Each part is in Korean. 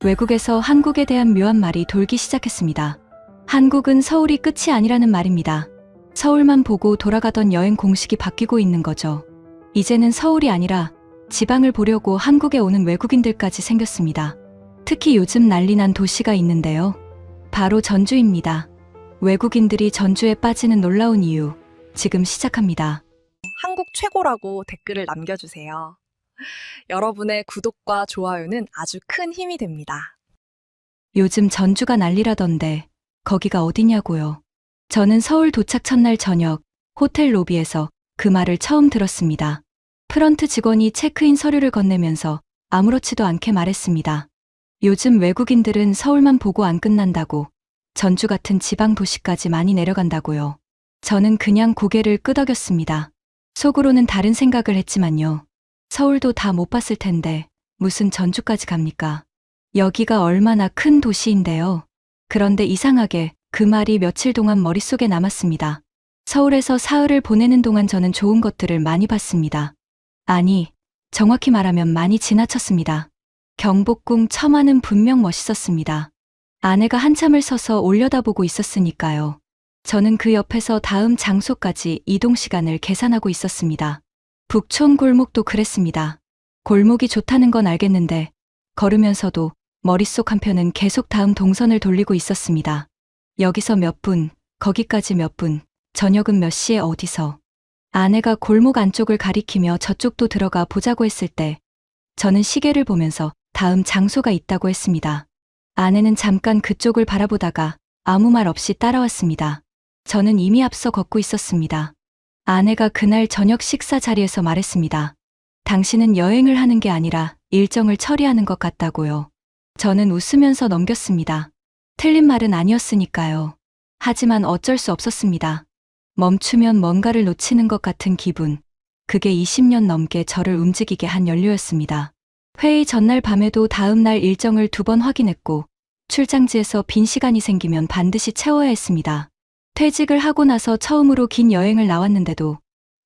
외국에서 한국에 대한 묘한 말이 돌기 시작했습니다. 한국은 서울이 끝이 아니라는 말입니다. 서울만 보고 돌아가던 여행 공식이 바뀌고 있는 거죠. 이제는 서울이 아니라 지방을 보려고 한국에 오는 외국인들까지 생겼습니다. 특히 요즘 난리난 도시가 있는데요. 바로 전주입니다. 외국인들이 전주에 빠지는 놀라운 이유, 지금 시작합니다. 한국 최고라고 댓글을 남겨주세요. 여러분의 구독과 좋아요는 아주 큰 힘이 됩니다. 요즘 전주가 난리라던데 거기가 어디냐고요. 저는 서울 도착 첫날 저녁 호텔 로비에서 그 말을 처음 들었습니다. 프런트 직원이 체크인 서류를 건네면서 아무렇지도 않게 말했습니다. 요즘 외국인들은 서울만 보고 안 끝난다고, 전주 같은 지방 도시까지 많이 내려간다고요. 저는 그냥 고개를 끄덕였습니다. 속으로는 다른 생각을 했지만요. 서울도 다 못 봤을 텐데 무슨 전주까지 갑니까? 여기가 얼마나 큰 도시인데요. 그런데 이상하게 그 말이 며칠 동안 머릿속에 남았습니다. 서울에서 사흘을 보내는 동안 저는 좋은 것들을 많이 봤습니다. 아니, 정확히 말하면 많이 지나쳤습니다. 경복궁 처마는 분명 멋있었습니다. 아내가 한참을 서서 올려다보고 있었으니까요. 저는 그 옆에서 다음 장소까지 이동 시간을 계산하고 있었습니다. 북촌 골목도 그랬습니다. 골목이 좋다는 건 알겠는데 걸으면서도 머릿속 한편은 계속 다음 동선을 돌리고 있었습니다. 여기서 몇 분, 거기까지 몇 분, 저녁은 몇 시에 어디서. 아내가 골목 안쪽을 가리키며 저쪽도 들어가 보자고 했을 때 저는 시계를 보면서 다음 장소가 있다고 했습니다. 아내는 잠깐 그쪽을 바라보다가 아무 말 없이 따라왔습니다. 저는 이미 앞서 걷고 있었습니다. 아내가 그날 저녁 식사 자리에서 말했습니다. 당신은 여행을 하는 게 아니라 일정을 처리하는 것 같다고요. 저는 웃으면서 넘겼습니다. 틀린 말은 아니었으니까요. 하지만 어쩔 수 없었습니다. 멈추면 뭔가를 놓치는 것 같은 기분. 그게 20년 넘게 저를 움직이게 한 연료였습니다. 회의 전날 밤에도 다음 날 일정을 2번 확인했고 출장지에서 빈 시간이 생기면 반드시 채워야 했습니다. 퇴직을 하고 나서 처음으로 긴 여행을 나왔는데도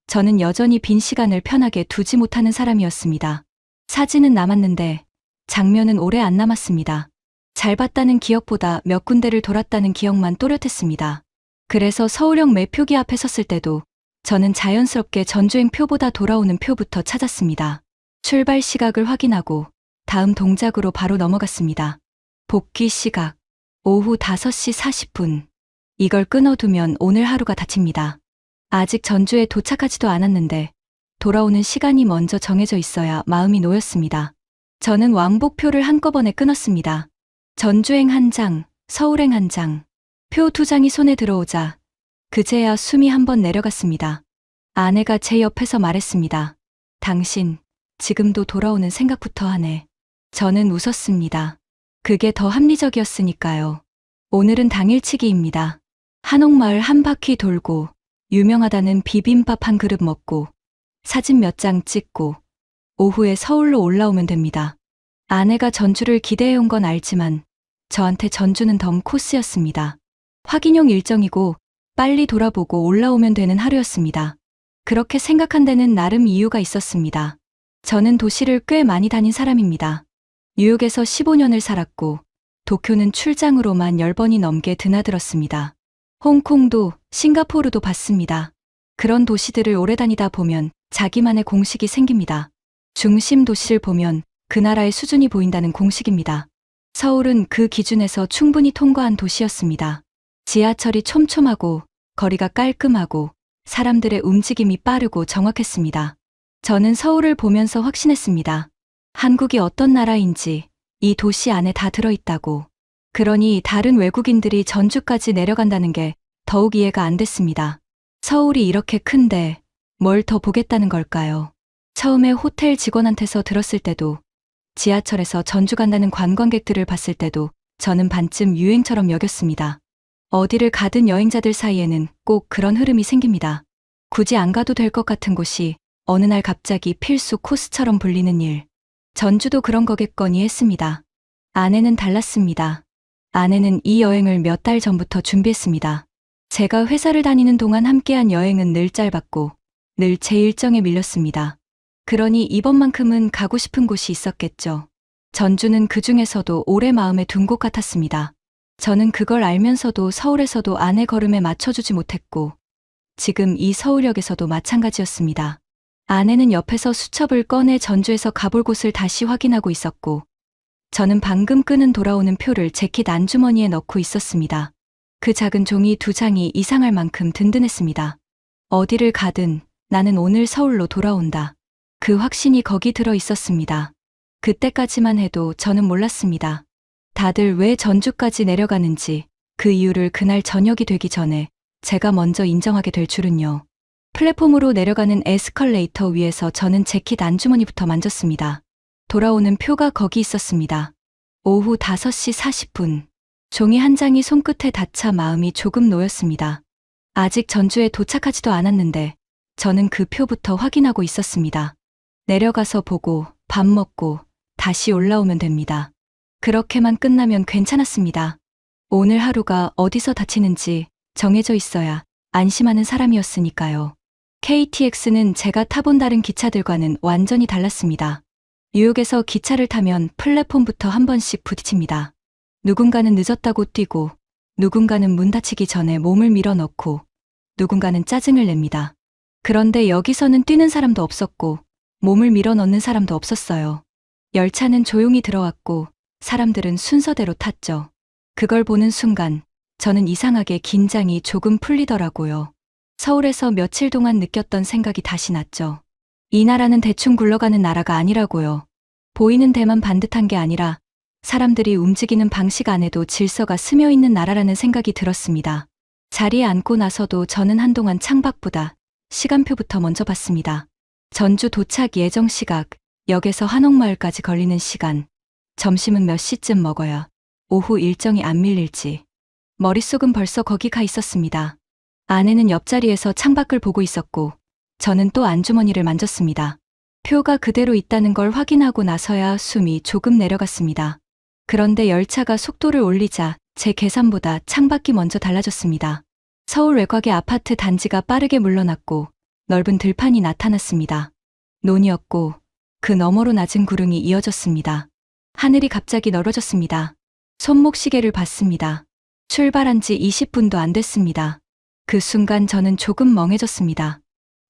저는 여전히 빈 시간을 편하게 두지 못하는 사람이었습니다. 사진은 남았는데 장면은 오래 안 남았습니다. 잘 봤다는 기억보다 몇 군데를 돌았다는 기억만 또렷했습니다. 그래서 서울역 매표기 앞에 섰을 때도 저는 자연스럽게 전주행 표보다 돌아오는 표부터 찾았습니다. 출발 시각을 확인하고 다음 동작으로 바로 넘어갔습니다. 복귀 시각 오후 5시 40분. 이걸 끊어두면 오늘 하루가 다칩니다. 아직 전주에 도착하지도 않았는데 돌아오는 시간이 먼저 정해져 있어야 마음이 놓였습니다. 저는 왕복표를 한꺼번에 끊었습니다. 전주행 1장, 서울행 1장. 표 2장이 손에 들어오자 그제야 숨이 한번 내려갔습니다. 아내가 제 옆에서 말했습니다. 당신, 지금도 돌아오는 생각부터 하네. 저는 웃었습니다. 그게 더 합리적이었으니까요. 오늘은 당일치기입니다. 한옥마을 한 바퀴 돌고 유명하다는 비빔밥 한 그릇 먹고 사진 몇 장 찍고 오후에 서울로 올라오면 됩니다. 아내가 전주를 기대해온 건 알지만 저한테 전주는 덤 코스였습니다. 확인용 일정이고 빨리 돌아보고 올라오면 되는 하루였습니다. 그렇게 생각한 데는 나름 이유가 있었습니다. 저는 도시를 꽤 많이 다닌 사람입니다. 뉴욕에서 15년을 살았고 도쿄는 출장으로만 10번이 넘게 드나들었습니다. 홍콩도 싱가포르도 봤습니다. 그런 도시들을 오래 다니다 보면 자기만의 공식이 생깁니다. 중심 도시를 보면 그 나라의 수준이 보인다는 공식입니다. 서울은 그 기준에서 충분히 통과한 도시였습니다. 지하철이 촘촘하고 거리가 깔끔하고 사람들의 움직임이 빠르고 정확했습니다. 저는 서울을 보면서 확신했습니다. 한국이 어떤 나라인지 이 도시 안에 다 들어있다고. 그러니 다른 외국인들이 전주까지 내려간다는 게 더욱 이해가 안 됐습니다. 서울이 이렇게 큰데 뭘 더 보겠다는 걸까요? 처음에 호텔 직원한테서 들었을 때도 지하철에서 전주 간다는 관광객들을 봤을 때도 저는 반쯤 유행처럼 여겼습니다. 어디를 가든 여행자들 사이에는 꼭 그런 흐름이 생깁니다. 굳이 안 가도 될 것 같은 곳이 어느 날 갑자기 필수 코스처럼 불리는 일. 전주도 그런 거겠거니 했습니다. 아내는 달랐습니다. 아내는 이 여행을 몇 달 전부터 준비했습니다. 제가 회사를 다니는 동안 함께한 여행은 늘 짧았고 늘 제 일정에 밀렸습니다. 그러니 이번만큼은 가고 싶은 곳이 있었겠죠. 전주는 그 중에서도 오래 마음에 둔 곳 같았습니다. 저는 그걸 알면서도 서울에서도 아내 걸음에 맞춰주지 못했고, 지금 이 서울역에서도 마찬가지였습니다. 아내는 옆에서 수첩을 꺼내 전주에서 가볼 곳을 다시 확인하고 있었고, 저는 방금 끄는 돌아오는 표를 재킷 안주머니에 넣고 있었습니다. 그 작은 종이 2장이 이상할 만큼 든든했습니다. 어디를 가든 나는 오늘 서울로 돌아온다. 그 확신이 거기 들어 있었습니다. 그때까지만 해도 저는 몰랐습니다. 다들 왜 전주까지 내려가는지, 그 이유를 그날 저녁이 되기 전에 제가 먼저 인정하게 될 줄은요. 플랫폼으로 내려가는 에스컬레이터 위에서 저는 재킷 안주머니부터 만졌습니다. 돌아오는 표가 거기 있었습니다. 오후 5시 40분. 종이 한 장이 손끝에 닿자 마음이 조금 놓였습니다. 아직 전주에 도착하지도 않았는데 저는 그 표부터 확인하고 있었습니다. 내려가서 보고 밥 먹고 다시 올라오면 됩니다. 그렇게만 끝나면 괜찮았습니다. 오늘 하루가 어디서 다치는지 정해져 있어야 안심하는 사람이었으니까요. KTX는 제가 타본 다른 기차들과는 완전히 달랐습니다. 뉴욕에서 기차를 타면 플랫폼부터 한 번씩 부딪힙니다. 누군가는 늦었다고 뛰고, 누군가는 문 닫히기 전에 몸을 밀어넣고, 누군가는 짜증을 냅니다. 그런데 여기서는 뛰는 사람도 없었고, 몸을 밀어넣는 사람도 없었어요. 열차는 조용히 들어왔고, 사람들은 순서대로 탔죠. 그걸 보는 순간, 저는 이상하게 긴장이 조금 풀리더라고요. 서울에서 며칠 동안 느꼈던 생각이 다시 났죠. 이 나라는 대충 굴러가는 나라가 아니라고요. 보이는 데만 반듯한 게 아니라 사람들이 움직이는 방식 안에도 질서가 스며 있는 나라라는 생각이 들었습니다. 자리에 앉고 나서도 저는 한동안 창밖보다 시간표부터 먼저 봤습니다. 전주 도착 예정 시각, 역에서 한옥마을까지 걸리는 시간, 점심은 몇 시쯤 먹어야 오후 일정이 안 밀릴지. 머릿속은 벌써 거기 가 있었습니다. 아내는 옆자리에서 창밖을 보고 있었고, 저는 또 안주머니를 만졌습니다. 표가 그대로 있다는 걸 확인하고 나서야 숨이 조금 내려갔습니다. 그런데 열차가 속도를 올리자 제 계산보다 창밖이 먼저 달라졌습니다. 서울 외곽의 아파트 단지가 빠르게 물러났고 넓은 들판이 나타났습니다. 논이었고 그 너머로 낮은 구릉이 이어졌습니다. 하늘이 갑자기 넓어졌습니다. 손목 시계를 봤습니다. 출발한 지 20분도 안 됐습니다. 그 순간 저는 조금 멍해졌습니다.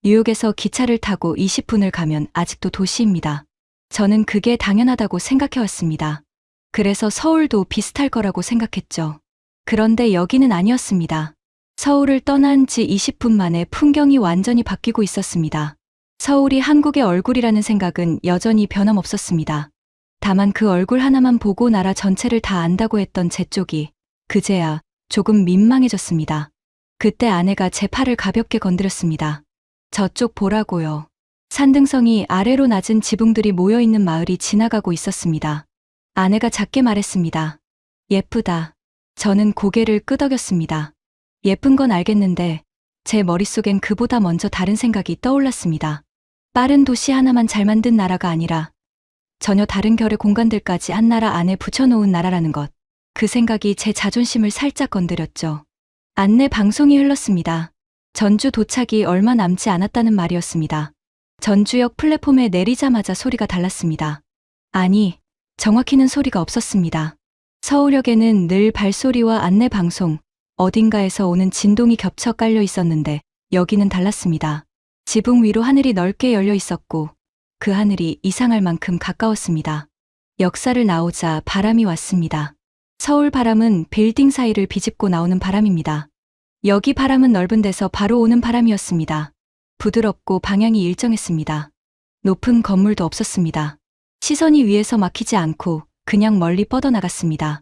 뉴욕에서 기차를 타고 20분을 가면 아직도 도시입니다. 저는 그게 당연하다고 생각해왔습니다. 그래서 서울도 비슷할 거라고 생각했죠. 그런데 여기는 아니었습니다. 서울을 떠난 지 20분 만에 풍경이 완전히 바뀌고 있었습니다. 서울이 한국의 얼굴이라는 생각은 여전히 변함없었습니다. 다만 그 얼굴 하나만 보고 나라 전체를 다 안다고 했던 제 쪽이 그제야 조금 민망해졌습니다. 그때 아내가 제 팔을 가볍게 건드렸습니다. 저쪽 보라고요. 산등성이 아래로 낮은 지붕들이 모여있는 마을이 지나가고 있었습니다. 아내가 작게 말했습니다. 예쁘다. 저는 고개를 끄덕였습니다. 예쁜 건 알겠는데 제 머릿속엔 그보다 먼저 다른 생각이 떠올랐습니다. 빠른 도시 하나만 잘 만든 나라가 아니라 전혀 다른 결의 공간들까지 한 나라 안에 붙여놓은 나라라는 것. 그 생각이 제 자존심을 살짝 건드렸죠. 안내 방송이 흘렀습니다. 전주 도착이 얼마 남지 않았다는 말이었습니다. 전주역 플랫폼에 내리자마자 소리가 달랐습니다. 아니, 정확히는 소리가 없었습니다. 서울역에는 늘 발소리와 안내 방송, 어딘가에서 오는 진동이 겹쳐 깔려 있었는데 여기는 달랐습니다. 지붕 위로 하늘이 넓게 열려 있었고 그 하늘이 이상할 만큼 가까웠습니다. 역사를 나오자 바람이 왔습니다. 서울 바람은 빌딩 사이를 비집고 나오는 바람입니다. 여기 바람은 넓은 데서 바로 오는 바람이었습니다. 부드럽고 방향이 일정했습니다. 높은 건물도 없었습니다. 시선이 위에서 막히지 않고 그냥 멀리 뻗어나갔습니다.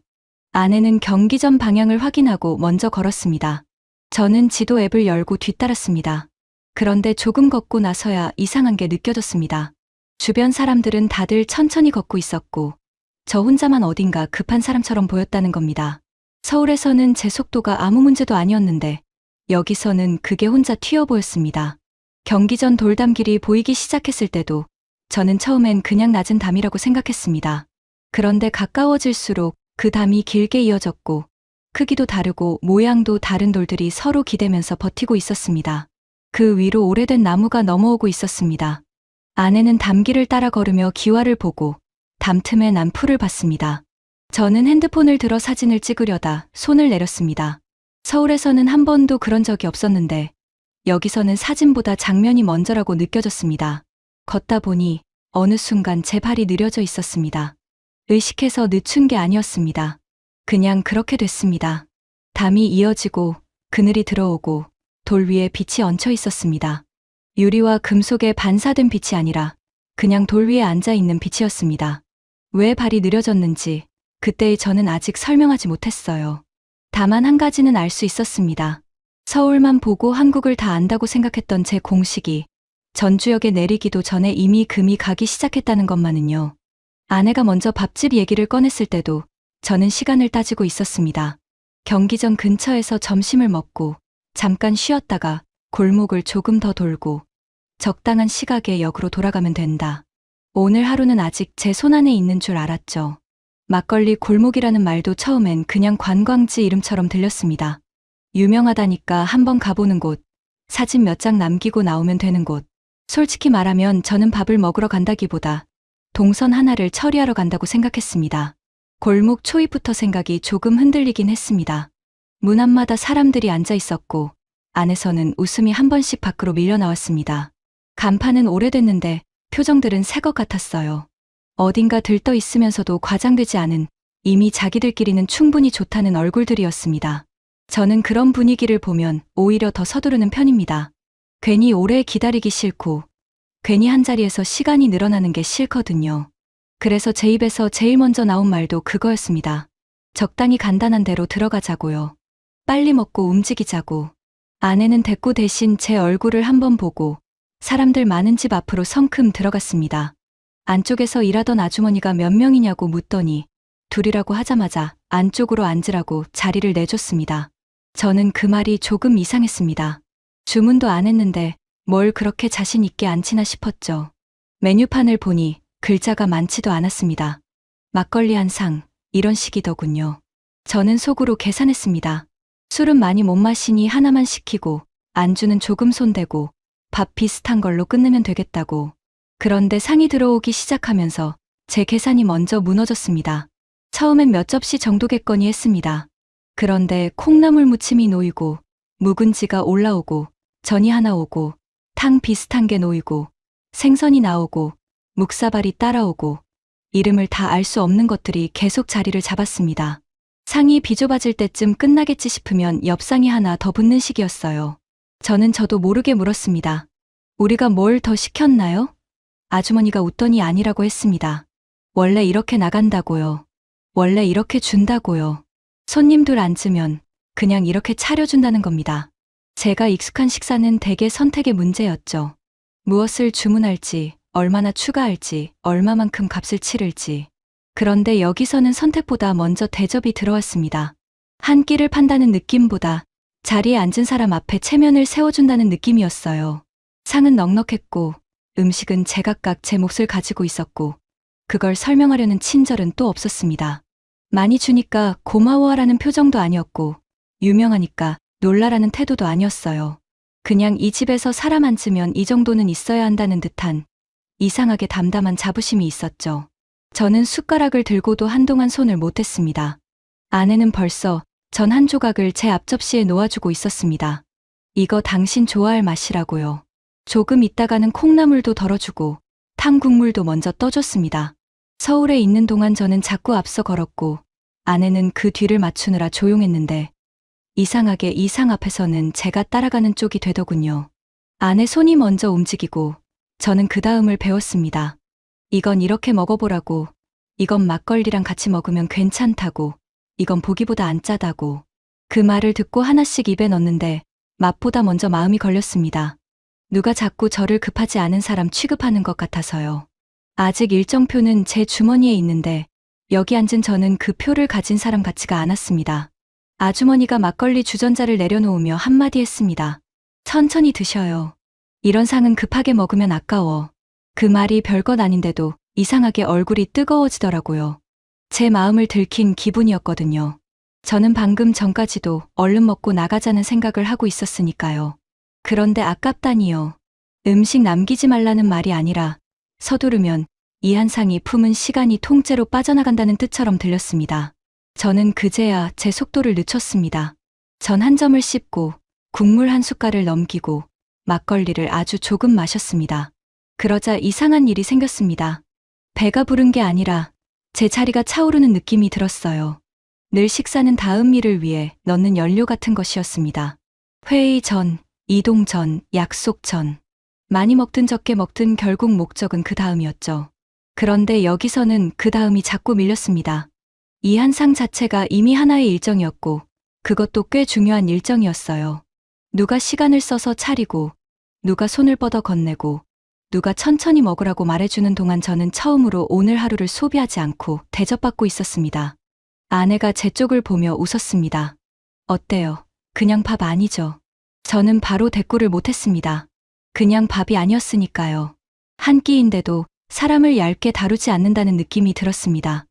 아내는 경기전 방향을 확인하고 먼저 걸었습니다. 저는 지도 앱을 열고 뒤따랐습니다. 그런데 조금 걷고 나서야 이상한 게 느껴졌습니다. 주변 사람들은 다들 천천히 걷고 있었고 저 혼자만 어딘가 급한 사람처럼 보였다는 겁니다. 서울에서는 제 속도가 아무 문제도 아니었는데 여기서는 그게 혼자 튀어 보였습니다. 경기전 돌담길이 보이기 시작했을 때도 저는 처음엔 그냥 낮은 담이라고 생각했습니다. 그런데 가까워질수록 그 담이 길게 이어졌고 크기도 다르고 모양도 다른 돌들이 서로 기대면서 버티고 있었습니다. 그 위로 오래된 나무가 넘어오고 있었습니다. 아내는 담길을 따라 걸으며 기와를 보고 담 틈에 난 풀을 봤습니다. 저는 핸드폰을 들어 사진을 찍으려다 손을 내렸습니다. 서울에서는 한 번도 그런 적이 없었는데 여기서는 사진보다 장면이 먼저라고 느껴졌습니다. 걷다 보니 어느 순간 제 발이 느려져 있었습니다. 의식해서 늦춘 게 아니었습니다. 그냥 그렇게 됐습니다. 담이 이어지고 그늘이 들어오고 돌 위에 빛이 얹혀 있었습니다. 유리와 금속에 반사된 빛이 아니라 그냥 돌 위에 앉아 있는 빛이었습니다. 왜 발이 느려졌는지 그때의 저는 아직 설명하지 못했어요. 다만 한 가지는 알 수 있었습니다. 서울만 보고 한국을 다 안다고 생각했던 제 공식이 전주역에 내리기도 전에 이미 금이 가기 시작했다는 것만은요. 아내가 먼저 밥집 얘기를 꺼냈을 때도 저는 시간을 따지고 있었습니다. 경기전 근처에서 점심을 먹고 잠깐 쉬었다가 골목을 조금 더 돌고 적당한 시각에 역으로 돌아가면 된다. 오늘 하루는 아직 제 손안에 있는 줄 알았죠. 막걸리 골목이라는 말도 처음엔 그냥 관광지 이름처럼 들렸습니다. 유명하다니까 한번 가보는 곳, 사진 몇 장 남기고 나오면 되는 곳. 솔직히 말하면 저는 밥을 먹으러 간다기보다 동선 하나를 처리하러 간다고 생각했습니다. 골목 초입부터 생각이 조금 흔들리긴 했습니다. 문 앞마다 사람들이 앉아 있었고 안에서는 웃음이 한 번씩 밖으로 밀려 나왔습니다. 간판은 오래됐는데 표정들은 새 것 같았어요. 어딘가 들떠 있으면서도 과장되지 않은, 이미 자기들끼리는 충분히 좋다는 얼굴들이었습니다. 저는 그런 분위기를 보면 오히려 더 서두르는 편입니다. 괜히 오래 기다리기 싫고 괜히 한자리에서 시간이 늘어나는 게 싫거든요. 그래서 제 입에서 제일 먼저 나온 말도 그거였습니다. 적당히 간단한 대로 들어가자고요. 빨리 먹고 움직이자고. 아내는 대꾸 대신 제 얼굴을 한번 보고 사람들 많은 집 앞으로 성큼 들어갔습니다. 안쪽에서 일하던 아주머니가 몇 명이냐고 묻더니 둘이라고 하자마자 안쪽으로 앉으라고 자리를 내줬습니다. 저는 그 말이 조금 이상했습니다. 주문도 안 했는데 뭘 그렇게 자신 있게 앉히나 싶었죠. 메뉴판을 보니 글자가 많지도 않았습니다. 막걸리 한 상, 이런 식이더군요. 저는 속으로 계산했습니다. 술은 많이 못 마시니 하나만 시키고 안주는 조금 손대고 밥 비슷한 걸로 끝내면 되겠다고. 그런데 상이 들어오기 시작하면서 제 계산이 먼저 무너졌습니다. 처음엔 몇 접시 정도겠거니 했습니다. 그런데 콩나물 무침이 놓이고 묵은지가 올라오고 전이 하나 오고 탕 비슷한 게 놓이고 생선이 나오고 묵사발이 따라오고 이름을 다 알 수 없는 것들이 계속 자리를 잡았습니다. 상이 비좁아질 때쯤 끝나겠지 싶으면 옆상이 하나 더 붙는 시기였어요. 저는 저도 모르게 물었습니다. 우리가 뭘 더 시켰나요? 아주머니가 웃더니 아니라고 했습니다. 원래 이렇게 나간다고요. 원래 이렇게 준다고요. 손님들 앉으면 그냥 이렇게 차려준다는 겁니다. 제가 익숙한 식사는 대개 선택의 문제였죠. 무엇을 주문할지, 얼마나 추가할지, 얼마만큼 값을 치를지. 그런데 여기서는 선택보다 먼저 대접이 들어왔습니다. 한 끼를 판다는 느낌보다 자리에 앉은 사람 앞에 체면을 세워준다는 느낌이었어요. 상은 넉넉했고 음식은 제각각 제 몫을 가지고 있었고 그걸 설명하려는 친절은 또 없었습니다. 많이 주니까 고마워하라는 표정도 아니었고 유명하니까 놀라라는 태도도 아니었어요. 그냥 이 집에서 사람 앉으면 이 정도는 있어야 한다는 듯한 이상하게 담담한 자부심이 있었죠. 저는 숟가락을 들고도 한동안 손을 못 댔습니다. 아내는 벌써 전 한 조각을 제 앞접시에 놓아주고 있었습니다. 이거 당신 좋아할 맛이라고요. 조금 있다가는 콩나물도 덜어주고 탕 국물도 먼저 떠줬습니다. 서울에 있는 동안 저는 자꾸 앞서 걸었고 아내는 그 뒤를 맞추느라 조용했는데 이상하게 이 상 앞에서는 제가 따라가는 쪽이 되더군요. 아내 손이 먼저 움직이고 저는 그 다음을 배웠습니다. 이건 이렇게 먹어보라고, 이건 막걸리랑 같이 먹으면 괜찮다고, 이건 보기보다 안 짜다고. 그 말을 듣고 하나씩 입에 넣는데 맛보다 먼저 마음이 걸렸습니다. 누가 자꾸 저를 급하지 않은 사람 취급하는 것 같아서요. 아직 일정표는 제 주머니에 있는데 여기 앉은 저는 그 표를 가진 사람 같지가 않았습니다. 아주머니가 막걸리 주전자를 내려놓으며 한마디 했습니다. 천천히 드셔요. 이런 상은 급하게 먹으면 아까워. 그 말이 별것 아닌데도 이상하게 얼굴이 뜨거워지더라고요. 제 마음을 들킨 기분이었거든요. 저는 방금 전까지도 얼른 먹고 나가자는 생각을 하고 있었으니까요. 그런데 아깝다니요. 음식 남기지 말라는 말이 아니라 서두르면 이한상이 품은 시간이 통째로 빠져나간다는 뜻처럼 들렸습니다. 저는 그제야 제 속도를 늦췄습니다. 전 한 점을 씹고 국물 한 숟갈을 넘기고 막걸리를 아주 조금 마셨습니다. 그러자 이상한 일이 생겼습니다. 배가 부른 게 아니라 제 자리가 차오르는 느낌이 들었어요. 늘 식사는 다음 일을 위해 넣는 연료 같은 것이었습니다. 회의 전, 이동 전, 약속 전. 많이 먹든 적게 먹든 결국 목적은 그 다음이었죠. 그런데 여기서는 그 다음이 자꾸 밀렸습니다. 이 한상 자체가 이미 하나의 일정이었고 그것도 꽤 중요한 일정이었어요. 누가 시간을 써서 차리고 누가 손을 뻗어 건네고 누가 천천히 먹으라고 말해주는 동안 저는 처음으로 오늘 하루를 소비하지 않고 대접받고 있었습니다. 아내가 제 쪽을 보며 웃었습니다. 어때요? 그냥 밥 아니죠? 저는 바로 대꾸를 못했습니다. 그냥 밥이 아니었으니까요. 한 끼인데도 사람을 얇게 다루지 않는다는 느낌이 들었습니다.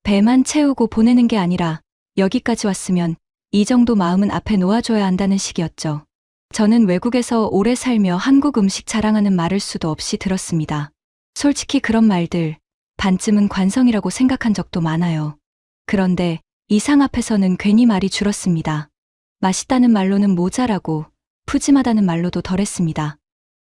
배만 채우고 보내는 게 아니라 여기까지 왔으면 이 정도 마음은 앞에 놓아줘야 한다는 식이었죠. 저는 외국에서 오래 살며 한국 음식 자랑하는 말을 수도 없이 들었습니다. 솔직히 그런 말들 반쯤은 관성이라고 생각한 적도 많아요. 그런데 이 상 앞에서는 괜히 말이 줄었습니다. 맛있다는 말로는 모자라고 푸짐하다는 말로도 덜했습니다.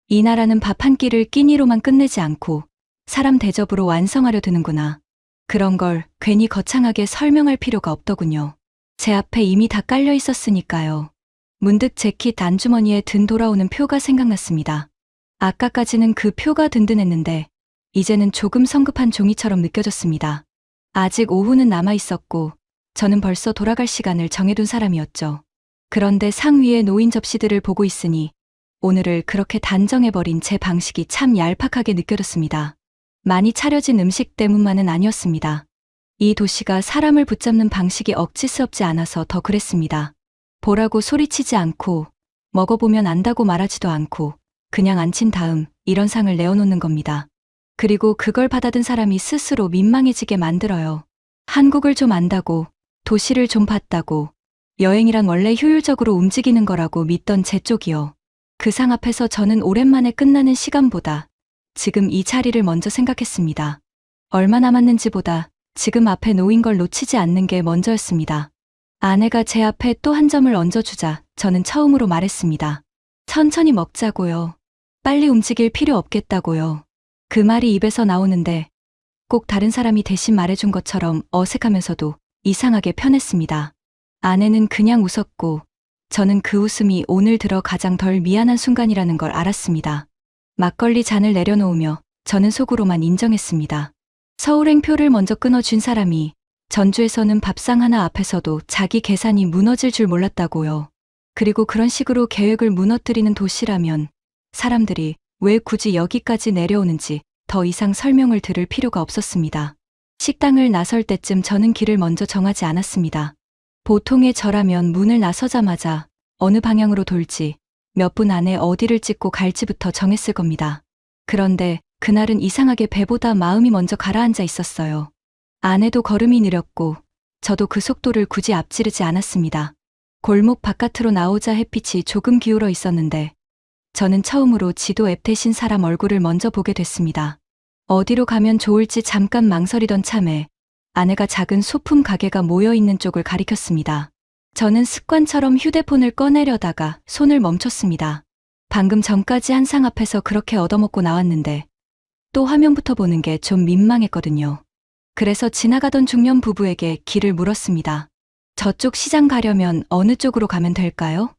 이 나라는 밥 한 끼를 끼니로만 끝내지 않고 사람 대접으로 완성하려 드는구나. 그런 걸 괜히 거창하게 설명할 필요가 없더군요. 제 앞에 이미 다 깔려 있었으니까요. 문득 재킷 안주머니에 든 돌아오는 표가 생각났습니다. 아까까지는 그 표가 든든했는데 이제는 조금 성급한 종이처럼 느껴졌습니다. 아직 오후는 남아 있었고 저는 벌써 돌아갈 시간을 정해둔 사람이었죠. 그런데 상 위에 놓인 접시들을 보고 있으니 오늘을 그렇게 단정해버린 제 방식이 참 얄팍하게 느껴졌습니다. 많이 차려진 음식 때문만은 아니었습니다. 이 도시가 사람을 붙잡는 방식이 억지스럽지 않아서 더 그랬습니다. 보라고 소리치지 않고 먹어보면 안다고 말하지도 않고 그냥 앉힌 다음 이런 상을 내어놓는 겁니다. 그리고 그걸 받아든 사람이 스스로 민망해지게 만들어요. 한국을 좀 안다고, 도시를 좀 봤다고, 여행이란 원래 효율적으로 움직이는 거라고 믿던 제 쪽이요. 그 상 앞에서 저는 오랜만에 끝나는 시간보다 지금 이 자리를 먼저 생각했습니다. 얼마 남았는지보다 지금 앞에 놓인 걸 놓치지 않는 게 먼저였습니다. 아내가 제 앞에 또 한 점을 얹어주자 저는 처음으로 말했습니다. 천천히 먹자고요. 빨리 움직일 필요 없겠다고요. 그 말이 입에서 나오는데 꼭 다른 사람이 대신 말해준 것처럼 어색하면서도 이상하게 편했습니다. 아내는 그냥 웃었고 저는 그 웃음이 오늘 들어 가장 덜 미안한 순간이라는 걸 알았습니다. 막걸리 잔을 내려놓으며 저는 속으로만 인정했습니다. 서울행표를 먼저 끊어준 사람이 전주에서는 밥상 하나 앞에서도 자기 계산이 무너질 줄 몰랐다고요. 그리고 그런 식으로 계획을 무너뜨리는 도시라면 사람들이 왜 굳이 여기까지 내려오는지 더 이상 설명을 들을 필요가 없었습니다. 식당을 나설 때쯤 저는 길을 먼저 정하지 않았습니다. 보통의 저라면 문을 나서자마자 어느 방향으로 돌지, 몇 분 안에 어디를 찍고 갈지부터 정했을 겁니다. 그런데 그날은 이상하게 배보다 마음이 먼저 가라앉아 있었어요. 아내도 걸음이 느렸고 저도 그 속도를 굳이 앞지르지 않았습니다. 골목 바깥으로 나오자 햇빛이 조금 기울어 있었는데 저는 처음으로 지도 앱 대신 사람 얼굴을 먼저 보게 됐습니다. 어디로 가면 좋을지 잠깐 망설이던 참에 아내가 작은 소품 가게가 모여있는 쪽을 가리켰습니다. 저는 습관처럼 휴대폰을 꺼내려다가 손을 멈췄습니다. 방금 전까지 한 상 앞에서 그렇게 얻어먹고 나왔는데 또 화면부터 보는 게 좀 민망했거든요. 그래서 지나가던 중년 부부에게 길을 물었습니다. 저쪽 시장 가려면 어느 쪽으로 가면 될까요?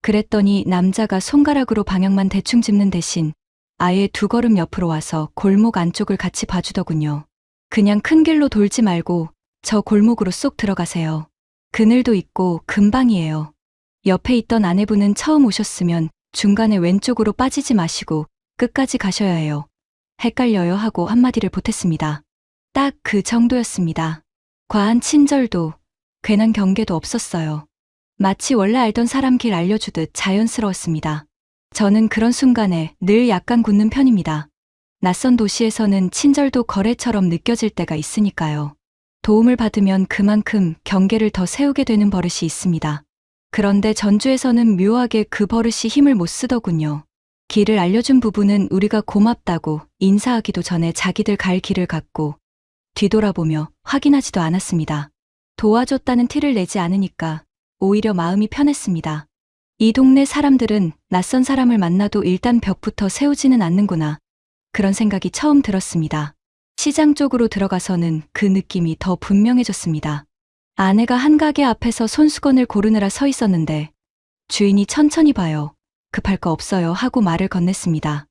그랬더니 남자가 손가락으로 방향만 대충 짚는 대신 아예 두 걸음 옆으로 와서 골목 안쪽을 같이 봐주더군요. 그냥 큰 길로 돌지 말고 저 골목으로 쏙 들어가세요. 그늘도 있고 금방이에요. 옆에 있던 아내분은 처음 오셨으면 중간에 왼쪽으로 빠지지 마시고 끝까지 가셔야 해요. 헷갈려요 하고 한마디를 보탰습니다. 딱 그 정도였습니다. 과한 친절도 괜한 경계도 없었어요. 마치 원래 알던 사람 길 알려주듯 자연스러웠습니다. 저는 그런 순간에 늘 약간 굳는 편입니다. 낯선 도시에서는 친절도 거래처럼 느껴질 때가 있으니까요. 도움을 받으면 그만큼 경계를 더 세우게 되는 버릇이 있습니다. 그런데 전주에서는 묘하게 그 버릇이 힘을 못 쓰더군요. 길을 알려준 부부는 우리가 고맙다고 인사하기도 전에 자기들 갈 길을 갔고 뒤돌아보며 확인하지도 않았습니다. 도와줬다는 티를 내지 않으니까 오히려 마음이 편했습니다. 이 동네 사람들은 낯선 사람을 만나도 일단 벽부터 세우지는 않는구나. 그런 생각이 처음 들었습니다. 시장 쪽으로 들어가서는 그 느낌이 더 분명해졌습니다. 아내가 한 가게 앞에서 손수건을 고르느라 서 있었는데 주인이 천천히 봐요. 급할 거 없어요 하고 말을 건넸습니다.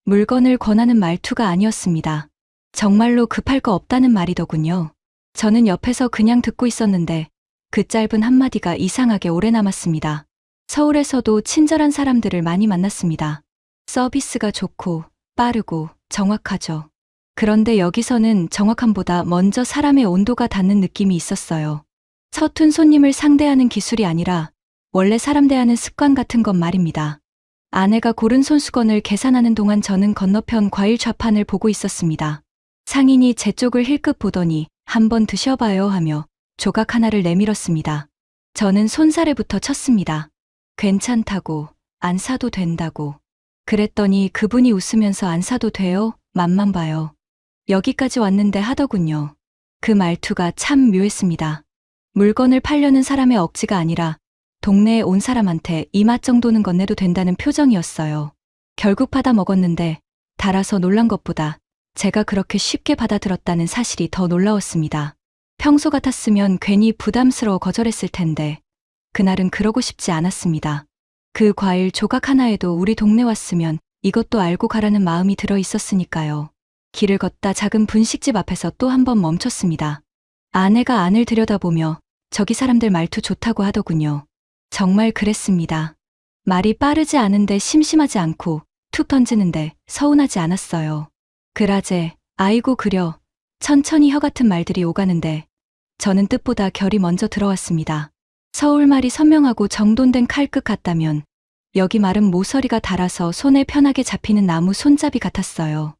물건을 권하는 말투가 아니었습니다. 정말로 급할 거 없다는 말이더군요. 저는 옆에서 그냥 듣고 있었는데 그 짧은 한마디가 이상하게 오래 남았습니다. 서울에서도 친절한 사람들을 많이 만났습니다. 서비스가 좋고 빠르고 정확하죠. 그런데 여기서는 정확함보다 먼저 사람의 온도가 닿는 느낌이 있었어요. 서툰 손님을 상대하는 기술이 아니라 원래 사람 대하는 습관 같은 것 말입니다. 아내가 고른 손수건을 계산하는 동안 저는 건너편 과일 좌판을 보고 있었습니다. 상인이 제 쪽을 힐끗 보더니 한번 드셔봐요 하며 조각 하나를 내밀었습니다. 저는 손사래부터 쳤습니다. 괜찮다고, 안 사도 된다고. 그랬더니 그분이 웃으면서 안 사도 돼요? 맛만 봐요. 여기까지 왔는데 하더군요. 그 말투가 참 묘했습니다. 물건을 팔려는 사람의 억지가 아니라 동네에 온 사람한테 이 맛 정도는 건네도 된다는 표정이었어요. 결국 받아 먹었는데 달아서 놀란 것보다 제가 그렇게 쉽게 받아들었다는 사실이 더 놀라웠습니다. 평소 같았으면 괜히 부담스러워 거절했을 텐데 그날은 그러고 싶지 않았습니다. 그 과일 조각 하나에도 우리 동네 왔으면 이것도 알고 가라는 마음이 들어 있었으니까요. 길을 걷다 작은 분식집 앞에서 또 한 번 멈췄습니다. 아내가 안을 들여다보며 저기 사람들 말투 좋다고 하더군요. 정말 그랬습니다. 말이 빠르지 않은데 심심하지 않고 툭 던지는데 서운하지 않았어요. 그라제, 아이고 그려, 천천히 혀 같은 말들이 오가는데 저는 뜻보다 결이 먼저 들어왔습니다. 서울말이 선명하고 정돈된 칼끝 같다면 여기 말은 모서리가 달아서 손에 편하게 잡히는 나무 손잡이 같았어요.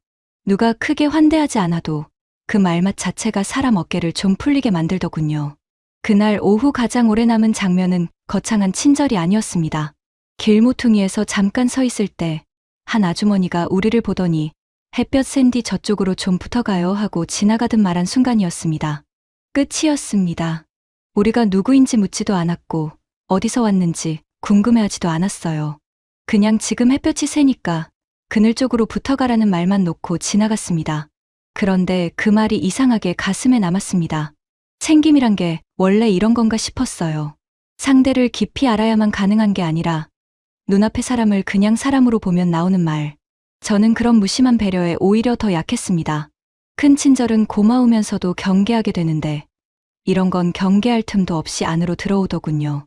누가 크게 환대하지 않아도 그 말맛 자체가 사람 어깨를 좀 풀리게 만들더군요. 그날 오후 가장 오래 남은 장면은 거창한 친절이 아니었습니다. 길모퉁이에서 잠깐 서 있을 때 한 아주머니가 우리를 보더니 햇볕 센 뒤 저쪽으로 좀 붙어가요 하고 지나가듯 말한 순간이었습니다. 끝이었습니다. 우리가 누구인지 묻지도 않았고 어디서 왔는지 궁금해하지도 않았어요. 그냥 지금 햇볕이 세니까 그늘 쪽으로 붙어가라는 말만 놓고 지나갔습니다. 그런데 그 말이 이상하게 가슴에 남았습니다. 챙김이란 게 원래 이런 건가 싶었어요. 상대를 깊이 알아야만 가능한 게 아니라 눈앞의 사람을 그냥 사람으로 보면 나오는 말. 저는 그런 무심한 배려에 오히려 더 약했습니다. 큰 친절은 고마우면서도 경계하게 되는데 이런 건 경계할 틈도 없이 안으로 들어오더군요.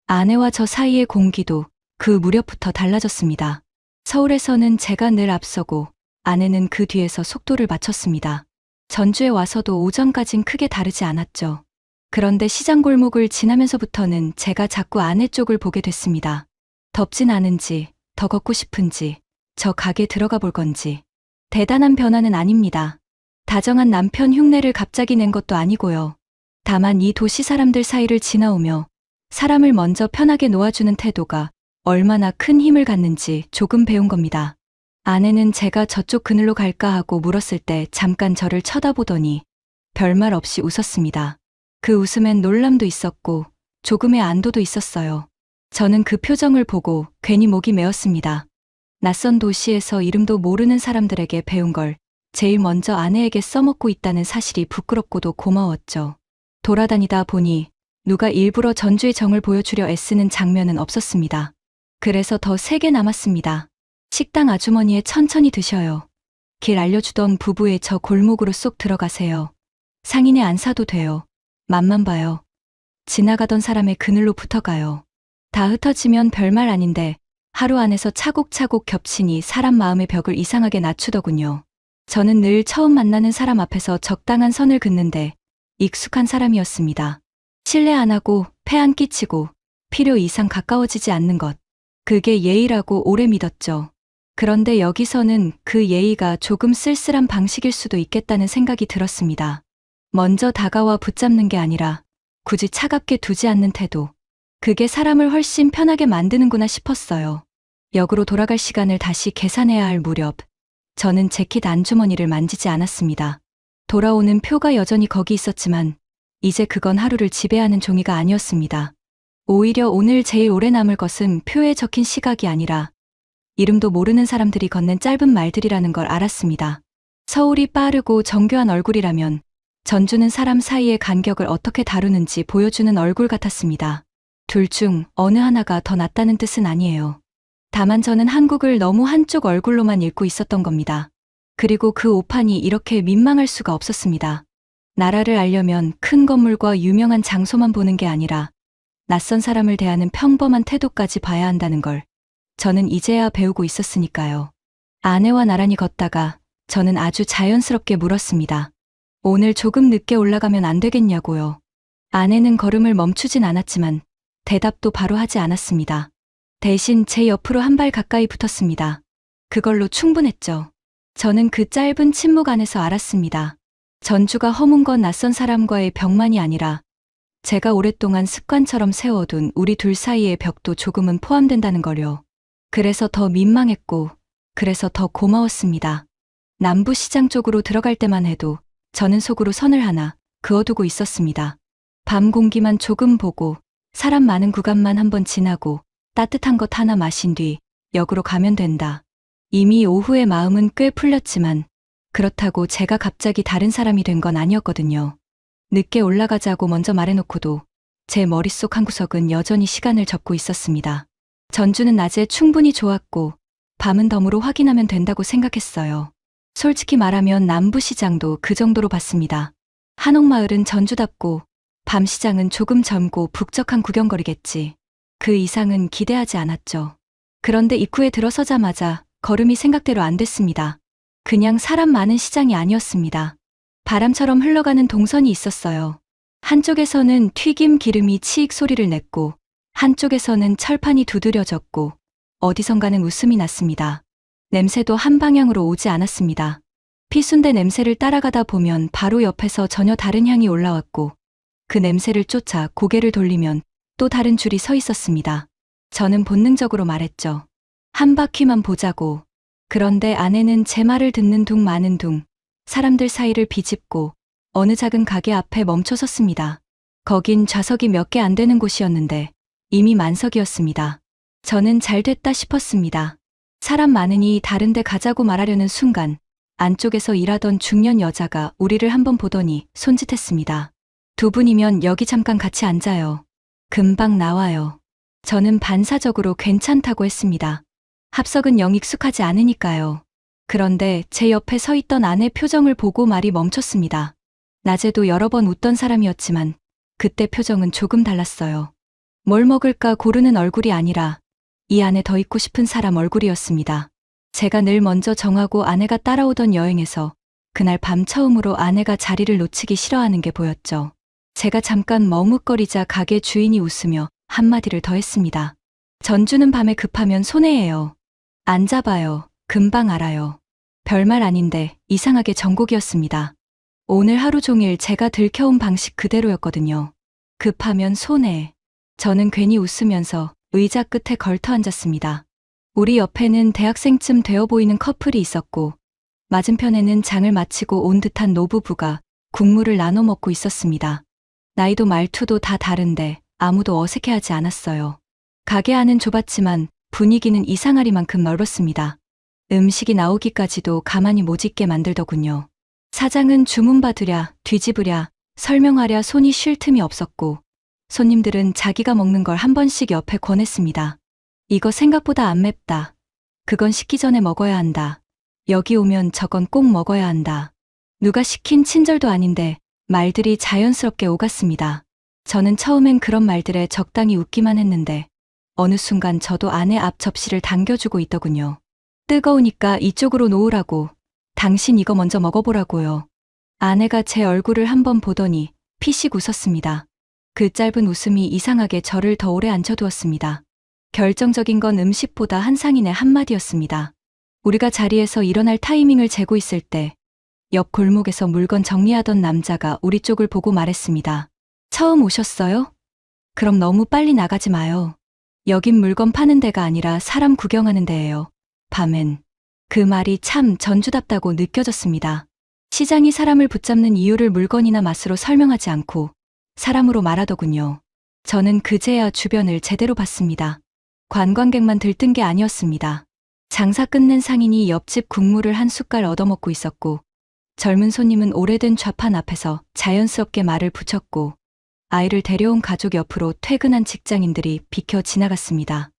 아내와 저 사이의 공기도 그 무렵부터 달라졌습니다. 서울에서는 제가 늘 앞서고 아내는 그 뒤에서 속도를 맞췄습니다. 전주에 와서도 오전까진 크게 다르지 않았죠. 그런데 시장 골목을 지나면서부터는 제가 자꾸 아내 쪽을 보게 됐습니다. 덥진 않은지, 더 걷고 싶은지, 저 가게 들어가 볼 건지. 대단한 변화는 아닙니다. 다정한 남편 흉내를 갑자기 낸 것도 아니고요. 다만 이 도시 사람들 사이를 지나오며 사람을 먼저 편하게 놓아주는 태도가 얼마나 큰 힘을 갖는지 조금 배운 겁니다. 아내는 제가 저쪽 그늘로 갈까 하고 물었을 때 잠깐 저를 쳐다보더니 별말 없이 웃었습니다. 그 웃음엔 놀람도 있었고 조금의 안도도 있었어요. 저는 그 표정을 보고 괜히 목이 메었습니다. 낯선 도시에서 이름도 모르는 사람들에게 배운 걸 제일 먼저 아내에게 써먹고 있다는 사실이 부끄럽고도 고마웠죠. 돌아다니다 보니 누가 일부러 전주의 정을 보여주려 애쓰는 장면은 없었습니다. 그래서 더 세게 남았습니다. 식당 아주머니의 천천히 드셔요. 길 알려주던 부부의 저 골목으로 쏙 들어가세요. 상인의 안 사도 돼요. 맛만 봐요. 지나가던 사람의 그늘로 붙어가요. 다 흩어지면 별말 아닌데 하루 안에서 차곡차곡 겹치니 사람 마음의 벽을 이상하게 낮추더군요. 저는 늘 처음 만나는 사람 앞에서 적당한 선을 긋는데 익숙한 사람이었습니다. 신뢰 안 하고 폐 안 끼치고 필요 이상 가까워지지 않는 것. 그게 예의라고 오래 믿었죠. 그런데 여기서는 그 예의가 조금 쓸쓸한 방식일 수도 있겠다는 생각이 들었습니다. 먼저 다가와 붙잡는 게 아니라 굳이 차갑게 두지 않는 태도. 그게 사람을 훨씬 편하게 만드는구나 싶었어요. 역으로 돌아갈 시간을 다시 계산해야 할 무렵, 저는 재킷 안주머니를 만지지 않았습니다. 돌아오는 표가 여전히 거기 있었지만 이제 그건 하루를 지배하는 종이가 아니었습니다. 오히려 오늘 제일 오래 남을 것은 표에 적힌 시각이 아니라 이름도 모르는 사람들이 건넨 짧은 말들이라는 걸 알았습니다. 서울이 빠르고 정교한 얼굴이라면 전주는 사람 사이의 간격을 어떻게 다루는지 보여주는 얼굴 같았습니다. 둘 중 어느 하나가 더 낫다는 뜻은 아니에요. 다만 저는 한국을 너무 한쪽 얼굴로만 읽고 있었던 겁니다. 그리고 그 오판이 이렇게 민망할 수가 없었습니다. 나라를 알려면 큰 건물과 유명한 장소만 보는 게 아니라 낯선 사람을 대하는 평범한 태도까지 봐야 한다는 걸 저는 이제야 배우고 있었으니까요. 아내와 나란히 걷다가 저는 아주 자연스럽게 물었습니다. 오늘 조금 늦게 올라가면 안 되겠냐고요. 아내는 걸음을 멈추진 않았지만 대답도 바로 하지 않았습니다. 대신 제 옆으로 한 발 가까이 붙었습니다. 그걸로 충분했죠. 저는 그 짧은 침묵 안에서 알았습니다. 전주가 허문 건 낯선 사람과의 벽만이 아니라 제가 오랫동안 습관처럼 세워둔 우리 둘 사이의 벽도 조금은 포함된다는 걸요. 그래서 더 민망했고, 그래서 더 고마웠습니다. 남부시장 쪽으로 들어갈 때만 해도 저는 속으로 선을 하나 그어두고 있었습니다. 밤 공기만 조금 보고 사람 많은 구간만 한번 지나고 따뜻한 것 하나 마신 뒤 역으로 가면 된다. 이미 오후에 마음은 꽤 풀렸지만 그렇다고 제가 갑자기 다른 사람이 된 건 아니었거든요. 늦게 올라가자고 먼저 말해놓고도 제 머릿속 한 구석은 여전히 시간을 접고 있었습니다. 전주는 낮에 충분히 좋았고 밤은 덤으로 확인하면 된다고 생각했어요. 솔직히 말하면 남부시장도 그 정도로 봤습니다. 한옥마을은 전주답고 밤시장은 조금 젊고 북적한 구경거리겠지. 그 이상은 기대하지 않았죠. 그런데 입구에 들어서자마자 걸음이 생각대로 안 됐습니다. 그냥 사람 많은 시장이 아니었습니다. 바람처럼 흘러가는 동선이 있었어요. 한쪽에서는 튀김 기름이 치익 소리를 냈고 한쪽에서는 철판이 두드려졌고 어디선가는 웃음이 났습니다. 냄새도 한 방향으로 오지 않았습니다. 피순대 냄새를 따라가다 보면 바로 옆에서 전혀 다른 향이 올라왔고 그 냄새를 쫓아 고개를 돌리면 또 다른 줄이 서 있었습니다. 저는 본능적으로 말했죠. 한 바퀴만 보자고. 그런데 아내는 제 말을 듣는 둥 마는 둥 사람들 사이를 비집고 어느 작은 가게 앞에 멈춰 섰습니다. 거긴 좌석이 몇 개 안 되는 곳이었는데 이미 만석이었습니다. 저는 잘 됐다 싶었습니다. 사람 많으니 다른 데 가자고 말하려는 순간 안쪽에서 일하던 중년 여자가 우리를 한번 보더니 손짓했습니다. 두 분이면 여기 잠깐 같이 앉아요. 금방 나와요. 저는 반사적으로 괜찮다고 했습니다. 합석은 영 익숙하지 않으니까요. 그런데 제 옆에 서 있던 아내 표정을 보고 말이 멈췄습니다. 낮에도 여러 번 웃던 사람이었지만 그때 표정은 조금 달랐어요. 뭘 먹을까 고르는 얼굴이 아니라 이 안에 더 있고 싶은 사람 얼굴이었습니다. 제가 늘 먼저 정하고 아내가 따라오던 여행에서 그날 밤 처음으로 아내가 자리를 놓치기 싫어하는 게 보였죠. 제가 잠깐 머뭇거리자 가게 주인이 웃으며 한마디를 더 했습니다. 전주는 밤에 급하면 손해예요. 앉아봐요. 금방 알아요. 별말 아닌데 이상하게 정곡이었습니다. 오늘 하루 종일 제가 들켜온 방식 그대로였거든요. 급하면 손해. 저는 괜히 웃으면서 의자 끝에 걸터 앉았습니다. 우리 옆에는 대학생쯤 되어 보이는 커플이 있었고 맞은편에는 장을 마치고 온 듯한 노부부가 국물을 나눠 먹고 있었습니다. 나이도 말투도 다 다른데 아무도 어색해하지 않았어요. 가게 안은 좁았지만 분위기는 이상하리만큼 넓었습니다. 음식이 나오기까지도 가만히 못 있게 만들더군요. 사장은 주문받으랴, 뒤집으랴, 설명하랴 손이 쉴 틈이 없었고 손님들은 자기가 먹는 걸 한 번씩 옆에 권했습니다. 이거 생각보다 안 맵다. 그건 식기 전에 먹어야 한다. 여기 오면 저건 꼭 먹어야 한다. 누가 시킨 친절도 아닌데 말들이 자연스럽게 오갔습니다. 저는 처음엔 그런 말들에 적당히 웃기만 했는데 어느 순간 저도 아내 앞 접시를 당겨주고 있더군요. 뜨거우니까 이쪽으로 놓으라고. 당신 이거 먼저 먹어보라고요. 아내가 제 얼굴을 한번 보더니 피식 웃었습니다. 그 짧은 웃음이 이상하게 저를 더 오래 앉혀두었습니다. 결정적인 건 음식보다 한 상인의 한마디였습니다. 우리가 자리에서 일어날 타이밍을 재고 있을 때 옆 골목에서 물건 정리하던 남자가 우리 쪽을 보고 말했습니다. 처음 오셨어요? 그럼 너무 빨리 나가지 마요. 여긴 물건 파는 데가 아니라 사람 구경하는 데예요. 밤엔. 그 말이 참 전주답다고 느껴졌습니다. 시장이 사람을 붙잡는 이유를 물건이나 맛으로 설명하지 않고 사람으로 말하더군요. 저는 그제야 주변을 제대로 봤습니다. 관광객만 들뜬 게 아니었습니다. 장사 끝낸 상인이 옆집 국물을 한 숟갈 얻어먹고 있었고, 젊은 손님은 오래된 좌판 앞에서 자연스럽게 말을 붙였고, 아이를 데려온 가족 옆으로 퇴근한 직장인들이 비켜 지나갔습니다.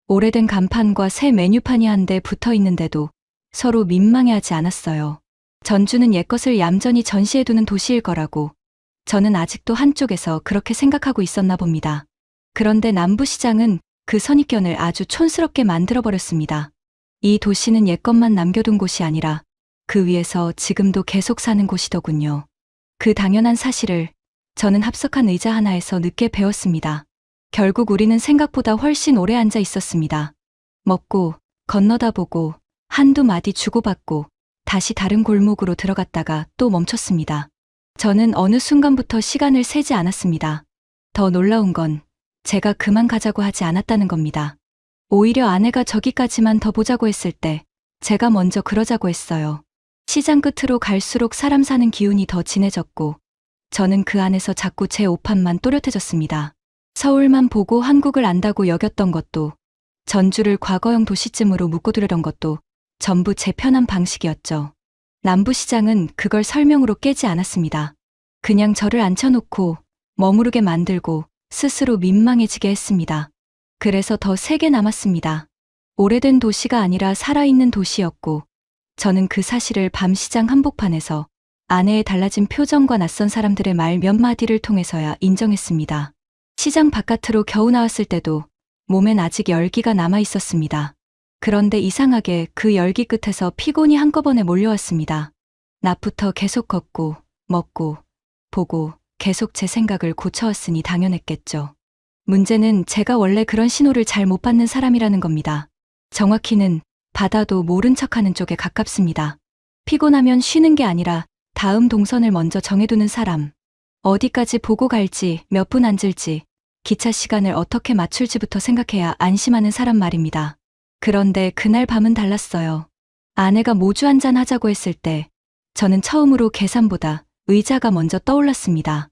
오래된 간판과 새 메뉴판이 한 대 붙어 있는데도 서로 민망해하지 않았어요. 전주는 옛것을 얌전히 전시해두는 도시일 거라고 저는 아직도 한쪽에서 그렇게 생각하고 있었나 봅니다. 그런데 남부시장은 그 선입견을 아주 촌스럽게 만들어버렸습니다. 이 도시는 옛것만 남겨둔 곳이 아니라 그 위에서 지금도 계속 사는 곳이더군요. 그 당연한 사실을 저는 합석한 의자 하나에서 늦게 배웠습니다. 결국 우리는 생각보다 훨씬 오래 앉아 있었습니다. 먹고, 건너다 보고, 한두 마디 주고받고, 다시 다른 골목으로 들어갔다가 또 멈췄습니다. 저는 어느 순간부터 시간을 세지 않았습니다. 더 놀라운 건 제가 그만 가자고 하지 않았다는 겁니다. 오히려 아내가 저기까지만 더 보자고 했을 때 제가 먼저 그러자고 했어요. 시장 끝으로 갈수록 사람 사는 기운이 더 진해졌고 저는 그 안에서 자꾸 제 오판만 또렷해졌습니다. 서울만 보고 한국을 안다고 여겼던 것도, 전주를 과거형 도시쯤으로 묶어두려던 것도 전부 제 편한 방식이었죠. 남부시장은 그걸 설명으로 깨지 않았습니다. 그냥 저를 앉혀놓고 머무르게 만들고 스스로 민망해지게 했습니다. 그래서 더 세게 남았습니다. 오래된 도시가 아니라 살아있는 도시였고 저는 그 사실을 밤 시장 한복판에서 아내의 달라진 표정과 낯선 사람들의 말 몇 마디를 통해서야 인정했습니다. 시장 바깥으로 겨우 나왔을 때도 몸엔 아직 열기가 남아 있었습니다. 그런데 이상하게 그 열기 끝에서 피곤이 한꺼번에 몰려왔습니다. 낮부터 계속 걷고, 먹고, 보고 계속 제 생각을 고쳐왔으니 당연했겠죠. 문제는 제가 원래 그런 신호를 잘 못 받는 사람이라는 겁니다. 정확히는 받아도 모른 척하는 쪽에 가깝습니다. 피곤하면 쉬는 게 아니라 다음 동선을 먼저 정해두는 사람. 어디까지 보고 갈지, 몇 분 앉을지, 기차 시간을 어떻게 맞출지부터 생각해야 안심하는 사람 말입니다. 그런데 그날 밤은 달랐어요. 아내가 모주 한잔 하자고 했을 때 저는 처음으로 계산보다 의자가 먼저 떠올랐습니다.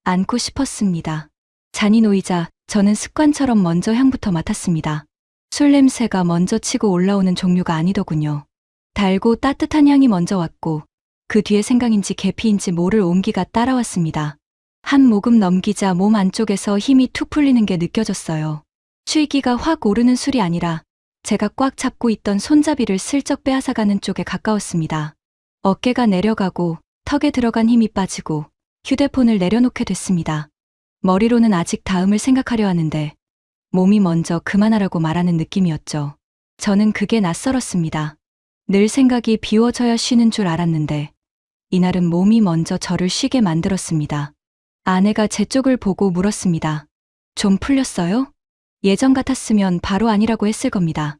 앉고 싶었습니다. 잔이 놓이자 저는 습관처럼 먼저 향부터 맡았습니다. 술 냄새가 먼저 치고 올라오는 종류가 아니더군요. 달고 따뜻한 향이 먼저 왔고 그 뒤에 생강인지 계피인지 모를 온기가 따라왔습니다. 한 모금 넘기자 몸 안쪽에서 힘이 툭 풀리는 게 느껴졌어요. 취기가 확 오르는 술이 아니라 제가 꽉 잡고 있던 손잡이를 슬쩍 빼앗아가는 쪽에 가까웠습니다. 어깨가 내려가고 턱에 들어간 힘이 빠지고 휴대폰을 내려놓게 됐습니다. 머리로는 아직 다음을 생각하려 하는데 몸이 먼저 그만하라고 말하는 느낌이었죠. 저는 그게 낯설었습니다. 늘 생각이 비워져야 쉬는 줄 알았는데 이날은 몸이 먼저 저를 쉬게 만들었습니다. 아내가 제 쪽을 보고 물었습니다. 좀 풀렸어요? 예전 같았으면 바로 아니라고 했을 겁니다.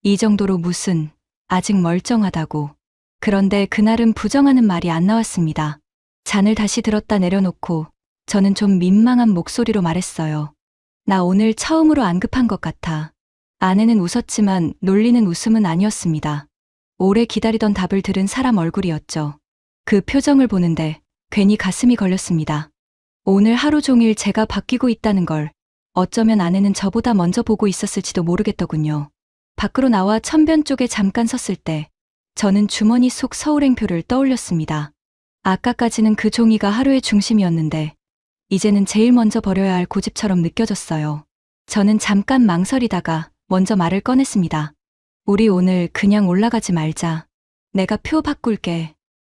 이 정도로 무슨, 아직 멀쩡하다고. 그런데 그날은 부정하는 말이 안 나왔습니다. 잔을 다시 들었다 내려놓고 저는 좀 민망한 목소리로 말했어요. 나 오늘 처음으로 안 급한 것 같아. 아내는 웃었지만 놀리는 웃음은 아니었습니다. 오래 기다리던 답을 들은 사람 얼굴이었죠. 그 표정을 보는데 괜히 가슴이 걸렸습니다. 오늘 하루 종일 제가 바뀌고 있다는 걸 어쩌면 아내는 저보다 먼저 보고 있었을지도 모르겠더군요. 밖으로 나와 천변 쪽에 잠깐 섰을 때 저는 주머니 속 서울행표를 떠올렸습니다. 아까까지는 그 종이가 하루의 중심이었는데 이제는 제일 먼저 버려야 할 고집처럼 느껴졌어요. 저는 잠깐 망설이다가 먼저 말을 꺼냈습니다. 우리 오늘 그냥 올라가지 말자. 내가 표 바꿀게.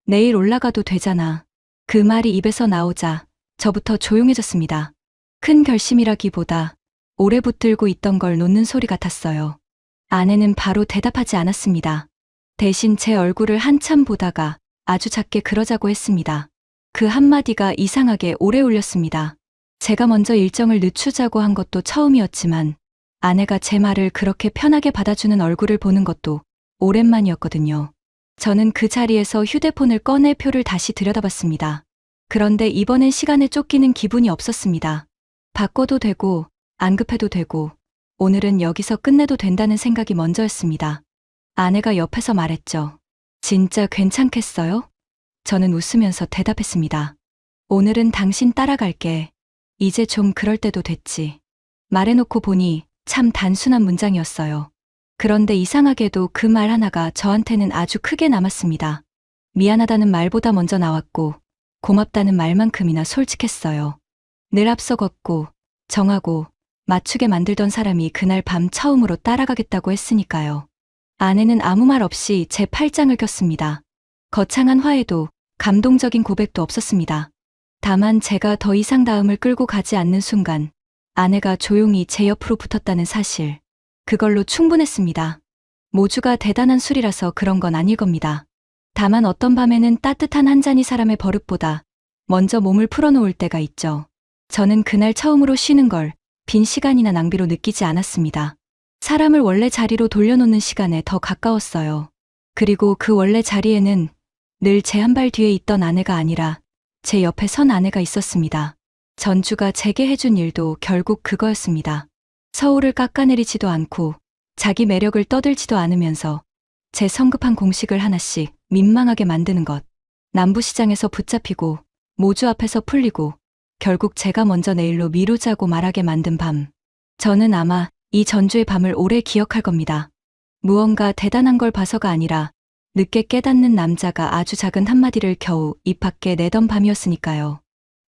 내일 올라가도 되잖아. 그 말이 입에서 나오자 저부터 조용해졌습니다. 큰 결심이라기보다 오래 붙들고 있던 걸 놓는 소리 같았어요. 아내는 바로 대답하지 않았습니다. 대신 제 얼굴을 한참 보다가 아주 작게 그러자고 했습니다. 그 한마디가 이상하게 오래 울렸습니다. 제가 먼저 일정을 늦추자고 한 것도 처음이었지만 아내가 제 말을 그렇게 편하게 받아주는 얼굴을 보는 것도 오랜만이었거든요. 저는 그 자리에서 휴대폰을 꺼내 표를 다시 들여다봤습니다. 그런데 이번엔 시간에 쫓기는 기분이 없었습니다. 바꿔도 되고 안 급해도 되고 오늘은 여기서 끝내도 된다는 생각이 먼저였습니다. 아내가 옆에서 말했죠. 진짜 괜찮겠어요? 저는 웃으면서 대답했습니다. 오늘은 당신 따라갈게. 이제 좀 그럴 때도 됐지. 말해놓고 보니 참 단순한 문장이었어요. 그런데 이상하게도 그 말 하나가 저한테는 아주 크게 남았습니다. 미안하다는 말보다 먼저 나왔고 고맙다는 말만큼이나 솔직했어요. 늘 앞서 걷고 정하고 맞추게 만들던 사람이 그날 밤 처음으로 따라가겠다고 했으니까요. 아내는 아무 말 없이 제 팔짱을 꼈습니다. 거창한 화해도 감동적인 고백도 없었습니다. 다만 제가 더 이상 다음을 끌고 가지 않는 순간 아내가 조용히 제 옆으로 붙었다는 사실. 그걸로 충분했습니다. 모주가 대단한 술이라서 그런 건 아닐 겁니다. 다만 어떤 밤에는 따뜻한 한 잔이 사람의 버릇보다 먼저 몸을 풀어놓을 때가 있죠. 저는 그날 처음으로 쉬는 걸 빈 시간이나 낭비로 느끼지 않았습니다. 사람을 원래 자리로 돌려놓는 시간에 더 가까웠어요. 그리고 그 원래 자리에는 늘 제 한 발 뒤에 있던 아내가 아니라 제 옆에 선 아내가 있었습니다. 전주가 제게 해준 일도 결국 그거였습니다. 서울을 깎아내리지도 않고 자기 매력을 떠들지도 않으면서 제 성급한 공식을 하나씩 민망하게 만드는 것. 남부시장에서 붙잡히고 모주 앞에서 풀리고 결국 제가 먼저 내일로 미루자고 말하게 만든 밤. 저는 아마 이 전주의 밤을 오래 기억할 겁니다. 무언가 대단한 걸 봐서가 아니라 늦게 깨닫는 남자가 아주 작은 한마디를 겨우 입 밖에 내던 밤이었으니까요.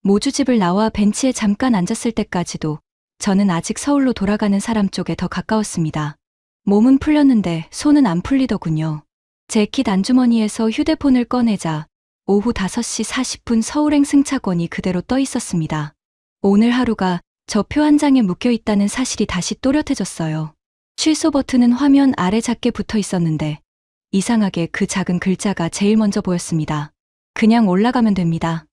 모주집을 나와 벤치에 잠깐 앉았을 때까지도 저는 아직 서울로 돌아가는 사람 쪽에 더 가까웠습니다. 몸은 풀렸는데 손은 안 풀리더군요. 재킷 안주머니에서 휴대폰을 꺼내자 오후 5시 40분 서울행 승차권이 그대로 떠 있었습니다. 오늘 하루가 저 표 한 장에 묶여 있다는 사실이 다시 또렷해졌어요. 취소 버튼은 화면 아래 작게 붙어 있었는데 이상하게 그 작은 글자가 제일 먼저 보였습니다. 그냥 올라가면 됩니다.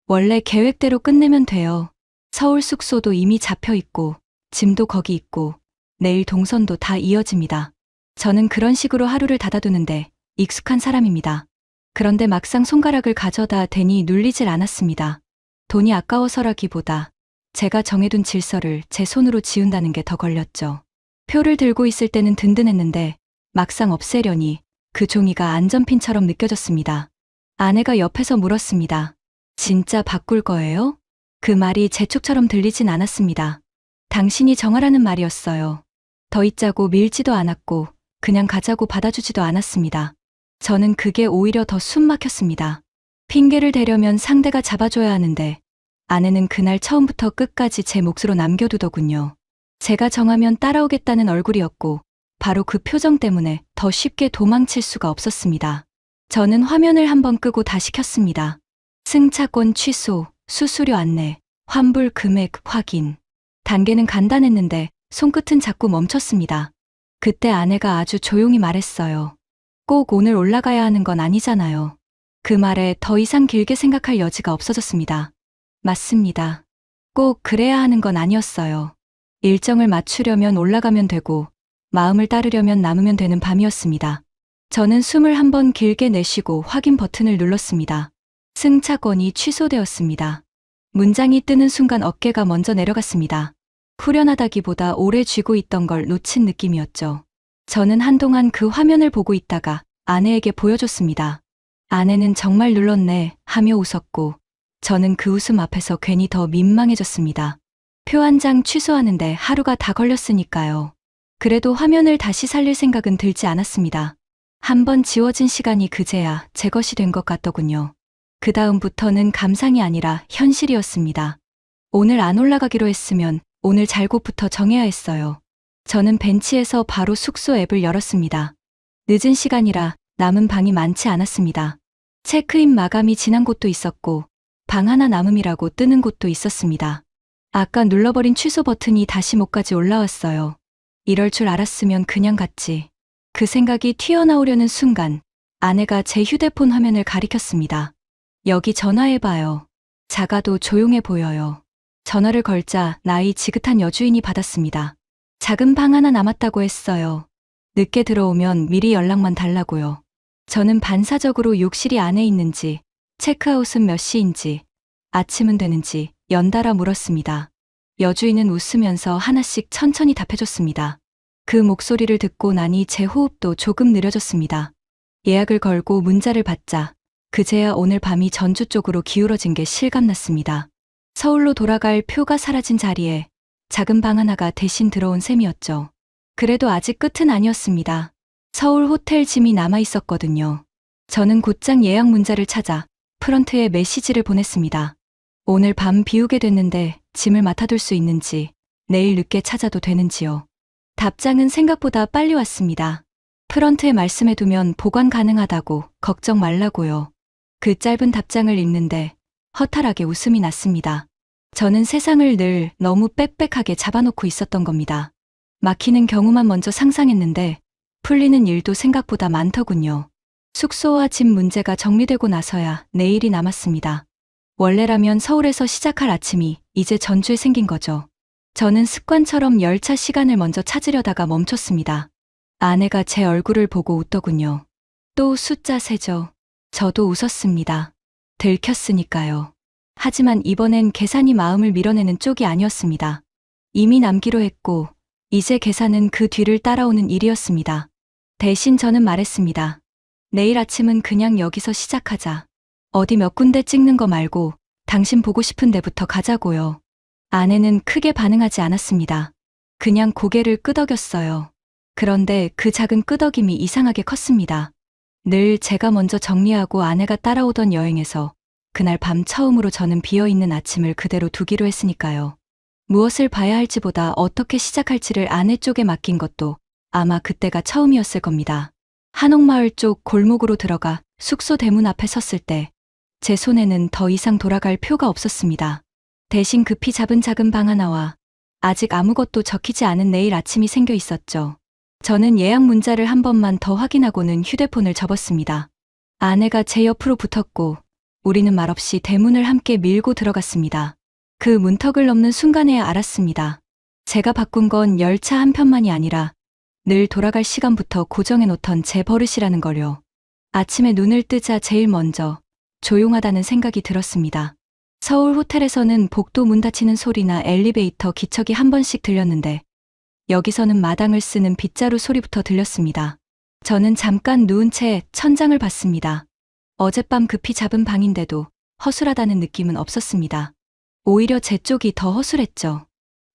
원래 계획대로 끝내면 돼요. 서울 숙소도 이미 잡혀 있고 짐도 거기 있고 내일 동선도 다 이어집니다. 저는 그런 식으로 하루를 닫아두는데 익숙한 사람입니다. 그런데 막상 손가락을 가져다 대니 눌리질 않았습니다. 돈이 아까워서라기보다 제가 정해둔 질서를 제 손으로 지운다는 게 더 걸렸죠. 표를 들고 있을 때는 든든했는데 막상 없애려니 그 종이가 안전핀처럼 느껴졌습니다. 아내가 옆에서 물었습니다. 진짜 바꿀 거예요? 그 말이 재촉처럼 들리진 않았습니다. 당신이 정하라는 말이었어요. 더 있자고 밀지도 않았고 그냥 가자고 받아주지도 않았습니다. 저는 그게 오히려 더 숨 막혔습니다. 핑계를 대려면 상대가 잡아줘야 하는데 아내는 그날 처음부터 끝까지 제 몫으로 남겨두더군요. 제가 정하면 따라오겠다는 얼굴이었고 바로 그 표정 때문에 더 쉽게 도망칠 수가 없었습니다. 저는 화면을 한번 끄고 다시 켰습니다. 승차권 취소, 수수료 안내, 환불 금액 확인. 단계는 간단했는데 손끝은 자꾸 멈췄습니다. 그때 아내가 아주 조용히 말했어요. 꼭 오늘 올라가야 하는 건 아니잖아요. 그 말에 더 이상 길게 생각할 여지가 없어졌습니다. 맞습니다. 꼭 그래야 하는 건 아니었어요. 일정을 맞추려면 올라가면 되고 마음을 따르려면 남으면 되는 밤이었습니다. 저는 숨을 한번 길게 내쉬고 확인 버튼을 눌렀습니다. 승차권이 취소되었습니다. 문장이 뜨는 순간 어깨가 먼저 내려갔습니다. 후련하다기보다 오래 쥐고 있던 걸 놓친 느낌이었죠. 저는 한동안 그 화면을 보고 있다가 아내에게 보여줬습니다. 아내는 정말 눌렀네 하며 웃었고 저는 그 웃음 앞에서 괜히 더 민망해졌습니다. 표 한 장 취소하는데 하루가 다 걸렸으니까요. 그래도 화면을 다시 살릴 생각은 들지 않았습니다. 한번 지워진 시간이 그제야 제 것이 된 것 같더군요. 그 다음부터는 감상이 아니라 현실이었습니다. 오늘 안 올라가기로 했으면 오늘 잘곳부터 정해야 했어요. 저는 벤치에서 바로 숙소 앱을 열었습니다. 늦은 시간이라 남은 방이 많지 않았습니다. 체크인 마감이 지난 곳도 있었고 방 하나 남음이라고 뜨는 곳도 있었습니다. 아까 눌러버린 취소 버튼이 다시 목까지 올라왔어요. 이럴 줄 알았으면 그냥 갔지. 그 생각이 튀어나오려는 순간 아내가 제 휴대폰 화면을 가리켰습니다. 여기 전화해봐요. 작아도 조용해 보여요. 전화를 걸자 나이 지긋한 여주인이 받았습니다. 작은 방 하나 남았다고 했어요. 늦게 들어오면 미리 연락만 달라고요. 저는 반사적으로 욕실이 안에 있는지, 체크아웃은 몇 시인지, 아침은 되는지 연달아 물었습니다. 여주인은 웃으면서 하나씩 천천히 답해줬습니다. 그 목소리를 듣고 나니 제 호흡도 조금 느려졌습니다. 예약을 걸고 문자를 받자 그제야 오늘 밤이 전주 쪽으로 기울어진 게 실감났습니다. 서울로 돌아갈 표가 사라진 자리에 작은 방 하나가 대신 들어온 셈이었죠. 그래도 아직 끝은 아니었습니다. 서울 호텔 짐이 남아 있었거든요. 저는 곧장 예약 문자를 찾아 프런트에 메시지를 보냈습니다. 오늘 밤 비우게 됐는데 짐을 맡아둘 수 있는지, 내일 늦게 찾아도 되는지요. 답장은 생각보다 빨리 왔습니다. 프런트에 말씀해두면 보관 가능하다고 걱정 말라고요. 그 짧은 답장을 읽는데 허탈하게 웃음이 났습니다. 저는 세상을 늘 너무 빽빽하게 잡아놓고 있었던 겁니다. 막히는 경우만 먼저 상상했는데 풀리는 일도 생각보다 많더군요. 숙소와 집 문제가 정리되고 나서야 내일이 남았습니다. 원래라면 서울에서 시작할 아침이 이제 전주에 생긴 거죠. 저는 습관처럼 열차 시간을 먼저 찾으려다가 멈췄습니다. 아내가 제 얼굴을 보고 웃더군요. 또 숫자 세죠. 저도 웃었습니다. 들켰으니까요. 하지만 이번엔 계산이 마음을 밀어내는 쪽이 아니었습니다. 이미 남기로 했고 이제 계산은 그 뒤를 따라오는 일이었습니다. 대신 저는 말했습니다. 내일 아침은 그냥 여기서 시작하자. 어디 몇 군데 찍는 거 말고 당신 보고 싶은 데부터 가자고요. 아내는 크게 반응하지 않았습니다. 그냥 고개를 끄덕였어요. 그런데 그 작은 끄덕임이 이상하게 컸습니다. 늘 제가 먼저 정리하고 아내가 따라오던 여행에서 그날 밤 처음으로 저는 비어있는 아침을 그대로 두기로 했으니까요. 무엇을 봐야 할지보다 어떻게 시작할지를 아내 쪽에 맡긴 것도 아마 그때가 처음이었을 겁니다. 한옥마을 쪽 골목으로 들어가 숙소 대문 앞에 섰을 때 제 손에는 더 이상 돌아갈 표가 없었습니다. 대신 급히 잡은 작은 방 하나와 아직 아무것도 적히지 않은 내일 아침이 생겨 있었죠. 저는 예약 문자를 한 번만 더 확인하고는 휴대폰을 접었습니다. 아내가 제 옆으로 붙었고 우리는 말없이 대문을 함께 밀고 들어갔습니다. 그 문턱을 넘는 순간에야 알았습니다. 제가 바꾼 건 열차 한 편만이 아니라 늘 돌아갈 시간부터 고정해 놓던 제 버릇이라는 걸요. 아침에 눈을 뜨자 제일 먼저 조용하다는 생각이 들었습니다. 서울 호텔에서는 복도 문 닫히는 소리나 엘리베이터 기척이 한 번씩 들렸는데 여기서는 마당을 쓰는 빗자루 소리부터 들렸습니다. 저는 잠깐 누운 채 천장을 봤습니다. 어젯밤 급히 잡은 방인데도 허술하다는 느낌은 없었습니다. 오히려 제 쪽이 더 허술했죠.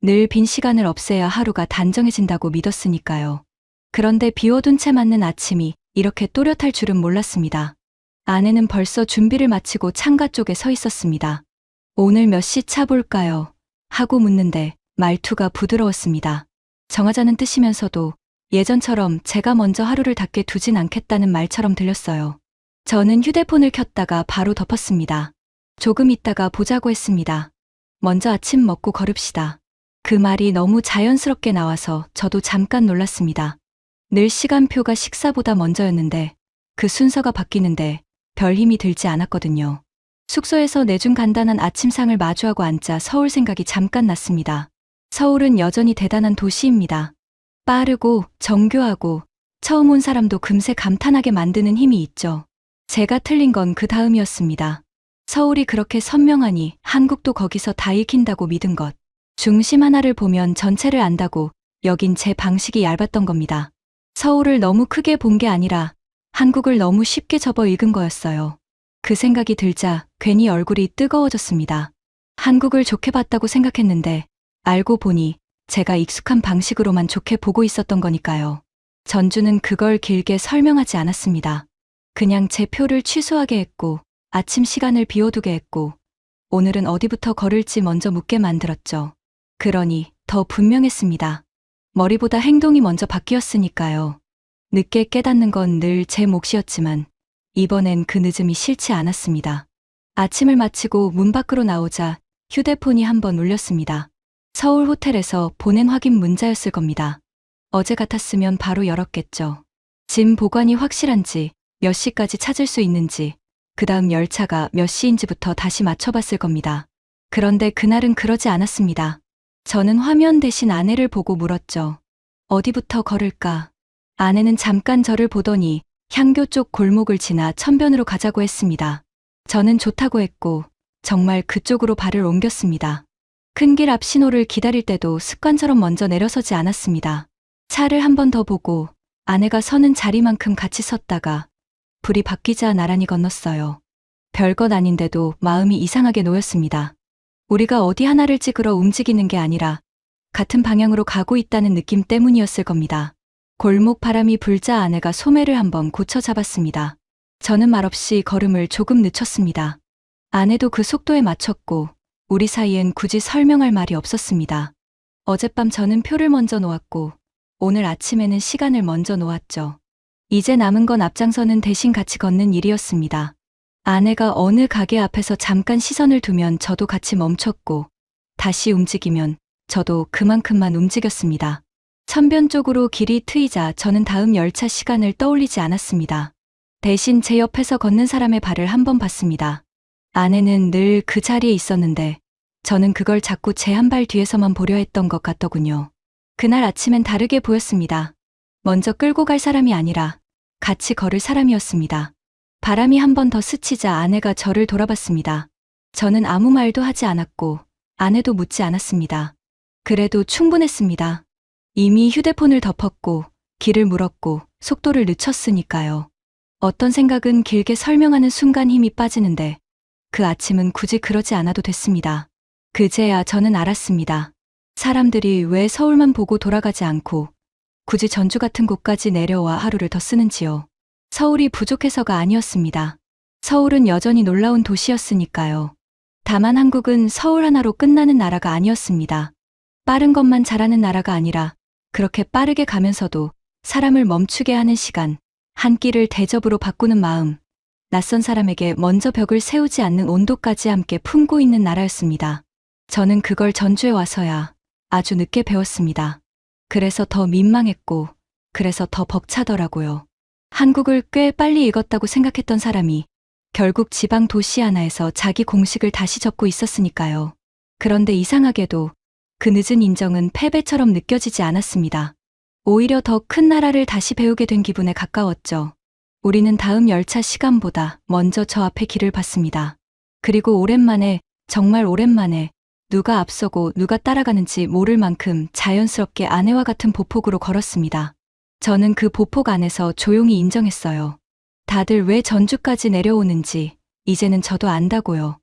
늘 빈 시간을 없애야 하루가 단정해진다고 믿었으니까요. 그런데 비워둔 채 맞는 아침이 이렇게 또렷할 줄은 몰랐습니다. 아내는 벌써 준비를 마치고 창가 쪽에 서 있었습니다. 오늘 몇 시 차 볼까요? 하고 묻는데 말투가 부드러웠습니다. 정하자는 뜻이면서도 예전처럼 제가 먼저 하루를 닿게 두진 않겠다는 말처럼 들렸어요. 저는 휴대폰을 켰다가 바로 덮었습니다. 조금 있다가 보자고 했습니다. 먼저 아침 먹고 걸읍시다. 그 말이 너무 자연스럽게 나와서 저도 잠깐 놀랐습니다. 늘 시간표가 식사보다 먼저였는데 그 순서가 바뀌는데 별 힘이 들지 않았거든요. 숙소에서 내준 간단한 아침상을 마주하고 앉자 서울 생각이 잠깐 났습니다. 서울은 여전히 대단한 도시입니다. 빠르고 정교하고 처음 온 사람도 금세 감탄하게 만드는 힘이 있죠. 제가 틀린 건 그 다음이었습니다. 서울이 그렇게 선명하니 한국도 거기서 다 읽힌다고 믿은 것. 중심 하나를 보면 전체를 안다고 여긴 제 방식이 얇았던 겁니다. 서울을 너무 크게 본 게 아니라 한국을 너무 쉽게 접어 읽은 거였어요. 그 생각이 들자 괜히 얼굴이 뜨거워졌습니다. 한국을 좋게 봤다고 생각했는데 알고 보니 제가 익숙한 방식으로만 좋게 보고 있었던 거니까요. 전주는 그걸 길게 설명하지 않았습니다. 그냥 제 표를 취소하게 했고 아침 시간을 비워두게 했고 오늘은 어디부터 걸을지 먼저 묻게 만들었죠. 그러니 더 분명했습니다. 머리보다 행동이 먼저 바뀌었으니까요. 늦게 깨닫는 건 늘 제 몫이었지만 이번엔 그 늦음이 싫지 않았습니다. 아침을 마치고 문 밖으로 나오자 휴대폰이 한번 울렸습니다. 서울 호텔에서 보낸 확인 문자였을 겁니다. 어제 같았으면 바로 열었겠죠. 짐 보관이 확실한지 몇 시까지 찾을 수 있는지 그 다음 열차가 몇 시인지부터 다시 맞춰봤을 겁니다. 그런데 그날은 그러지 않았습니다. 저는 화면 대신 아내를 보고 물었죠. 어디부터 걸을까? 아내는 잠깐 저를 보더니 향교 쪽 골목을 지나 천변으로 가자고 했습니다. 저는 좋다고 했고 정말 그쪽으로 발을 옮겼습니다. 큰 길 앞 신호를 기다릴 때도 습관처럼 먼저 내려서지 않았습니다. 차를 한 번 더 보고 아내가 서는 자리만큼 같이 섰다가 불이 바뀌자 나란히 건넜어요. 별것 아닌데도 마음이 이상하게 놓였습니다. 우리가 어디 하나를 찍으러 움직이는 게 아니라 같은 방향으로 가고 있다는 느낌 때문이었을 겁니다. 골목 바람이 불자 아내가 소매를 한번 고쳐 잡았습니다. 저는 말없이 걸음을 조금 늦췄습니다. 아내도 그 속도에 맞췄고 우리 사이엔 굳이 설명할 말이 없었습니다. 어젯밤 저는 표를 먼저 놓았고 오늘 아침에는 시간을 먼저 놓았죠. 이제 남은 건 앞장서는 대신 같이 걷는 일이었습니다. 아내가 어느 가게 앞에서 잠깐 시선을 두면 저도 같이 멈췄고 다시 움직이면 저도 그만큼만 움직였습니다. 천변 쪽으로 길이 트이자 저는 다음 열차 시간을 떠올리지 않았습니다. 대신 제 옆에서 걷는 사람의 발을 한번 봤습니다. 아내는 늘 그 자리에 있었는데 저는 그걸 자꾸 제 한 발 뒤에서만 보려 했던 것 같더군요. 그날 아침엔 다르게 보였습니다. 먼저 끌고 갈 사람이 아니라 같이 걸을 사람이었습니다. 바람이 한 번 더 스치자 아내가 저를 돌아봤습니다. 저는 아무 말도 하지 않았고 아내도 묻지 않았습니다. 그래도 충분했습니다. 이미 휴대폰을 덮었고 길을 물었고 속도를 늦췄으니까요. 어떤 생각은 길게 설명하는 순간 힘이 빠지는데 그 아침은 굳이 그러지 않아도 됐습니다. 그제야 저는 알았습니다. 사람들이 왜 서울만 보고 돌아가지 않고 굳이 전주 같은 곳까지 내려와 하루를 더 쓰는지요. 서울이 부족해서가 아니었습니다. 서울은 여전히 놀라운 도시였으니까요. 다만 한국은 서울 하나로 끝나는 나라가 아니었습니다. 빠른 것만 잘하는 나라가 아니라 그렇게 빠르게 가면서도 사람을 멈추게 하는 시간, 한 끼를 대접으로 바꾸는 마음, 낯선 사람에게 먼저 벽을 세우지 않는 온도까지 함께 품고 있는 나라였습니다. 저는 그걸 전주에 와서야 아주 늦게 배웠습니다. 그래서 더 민망했고, 그래서 더 벅차더라고요. 한국을 꽤 빨리 읽었다고 생각했던 사람이 결국 지방 도시 하나에서 자기 공식을 다시 적고 있었으니까요. 그런데 이상하게도 그 늦은 인정은 패배처럼 느껴지지 않았습니다. 오히려 더 큰 나라를 다시 배우게 된 기분에 가까웠죠. 우리는 다음 열차 시간보다 먼저 저 앞에 길을 봤습니다. 그리고 오랜만에, 정말 오랜만에 누가 앞서고 누가 따라가는지 모를 만큼 자연스럽게 아내와 같은 보폭으로 걸었습니다. 저는 그 보폭 안에서 조용히 인정했어요. 다들 왜 전주까지 내려오는지 이제는 저도 안다고요.